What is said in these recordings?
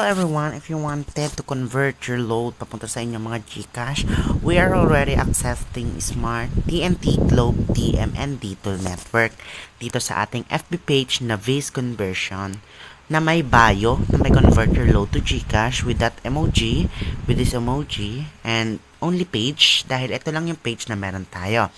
everyone, if you wanted to convert your load papunta sa inyong mga GCash, we are already accessing Smart, TNT, Globe, TM, and Dito Network dito sa ating FB page na Viz Conversion na may bio, na may convert your load to GCash with that emoji, with this emoji, and only page dahil ito lang yung page na meron tayo.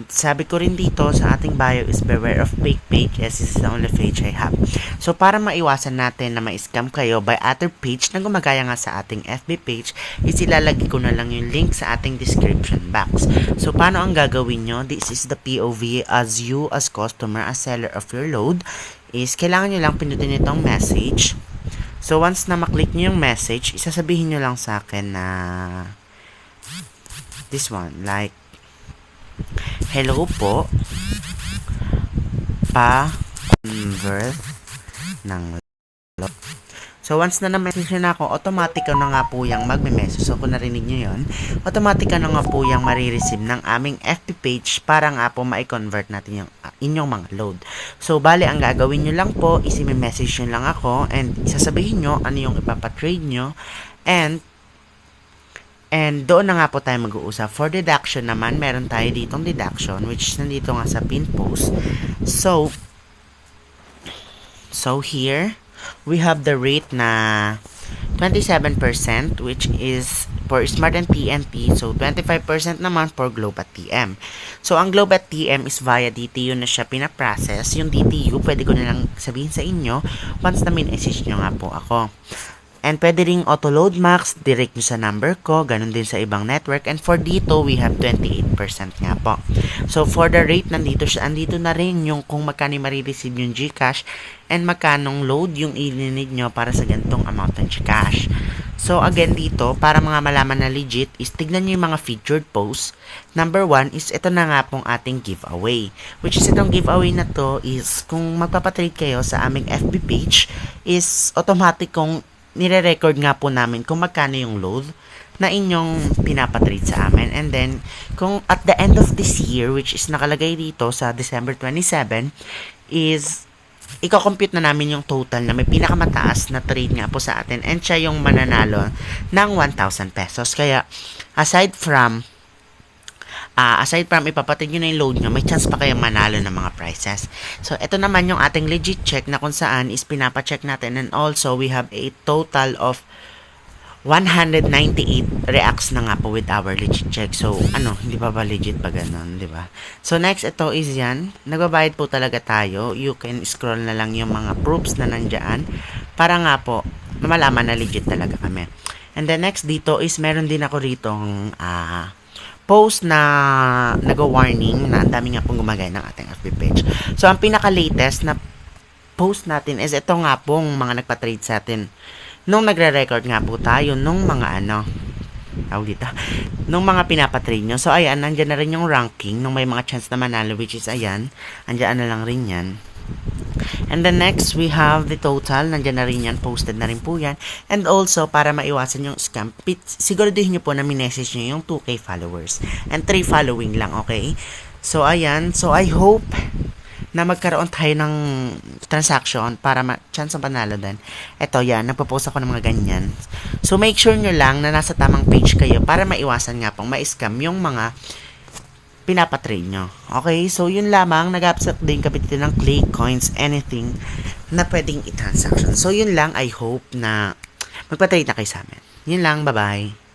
Sabi ko rin dito sa ating bio is beware of fake page as this is the only page I have. So para maiwasan natin na ma-scam kayo by other page na gumagaya nga sa ating FB page, is ilalagay ko na lang yung link sa ating description box. So paano ang gagawin nyo? This is the POV as you as customer, as seller of your load, is kailangan nyo lang pinutin itong message. So once na maklik nyo yung message, isasabihin nyo lang sa akin na this one, like hello po, pa-convert ng load. So, once na na-message na ako, automatic na nga po yung magme-message. So, kung narinig nyo yun, automatic na nga po yung marireceive ng aming FB page para nga po ma-convert natin yung inyong mga load. So, bali, ang gagawin nyo lang po is i-message nyo lang ako and isasabihin nyo ano yung ipapatrade nyo and doon na nga po tayo mag-uusap. For deduction naman, meron tayo ditong deduction which is nandito nga sa pin post. So here, we have the rate na 27% which is for Smart and TNT. So, 25% naman for Globe at TM. So, ang Globe at TM is via DTU na siya pinaprocess. Yung DTU, pwede ko na lang sabihin sa inyo once na min-message nyo nga po ako. And pwede ring auto-load max, direct nyo sa number ko, ganun din sa ibang network. And for dito, we have 28% nga po. So, for the rate, nandito siya. Andito na rin yung kung magkano marireceive yung GCash and magkanong load yung i-need nyo para sa gantong amount ng GCash. So, again dito, para mga malaman na legit, is tignan nyo yung mga featured posts. Number 1 is ito na nga pong ating giveaway. Which is itong giveaway na to is kung magpapatrade kayo sa aming FB page, is automatic kung nire-record nga po namin kung magkano yung load na inyong pinapatrade sa amin. And then, kung at the end of this year, which is nakalagay dito sa December 27, is i-compute na namin yung total na may pinakamataas na trade nga po sa atin and siya yung mananalo ng 1,000 pesos. Kaya, aside from ipapatid nyo na yung load nyo, may chance pa kayo manalo ng mga prizes. So, ito naman yung ating legit check na kung saan is pinapacheck natin. And also, we have a total of 198 reacts na nga po with our legit check. So, hindi pa ba legit pa ganun, di ba? So, next, ito is yan. Nagbabayad po talaga tayo. You can scroll na lang yung mga proofs na nandyan para nga po malaman na legit talaga kami. And then next dito is meron din ako ritong post na nag-warning na ang dami nga pong gumagaya ng ating FB page. So, ang pinaka-latest na post natin is ito nga pong mga nagpa-trade sa atin. Nung nagre-record nga po tayo, nung mga nung mga pinapatrade nyo. So, ayan, nandyan na rin yung ranking nung may mga chance na manalo, which is ayan, andyan na lang rin yan. And then next, we have the total. Nandiyan na rin yan. Posted na rin po yan. And also, para maiwasan yung scam, siguraduhin nyo po na minessage nyo yung 2K followers. And 3 following lang, okay? So, ayan. So, I hope na magkaroon tayo ng transaction para chance ang panalo din. Ito, yan. Nagpo-post ako ng mga ganyan. So, make sure nyo lang na nasa tamang page kayo para maiwasan nga pong ma-scam yung mga pinapatrade nyo. Okay? So, yun lamang. Nag-upset din kapit ng clay, coins, anything na pwedeng i-transaction. So, yun lang. I hope na magpatrade na kayo sa amin. Yun lang. Bye-bye.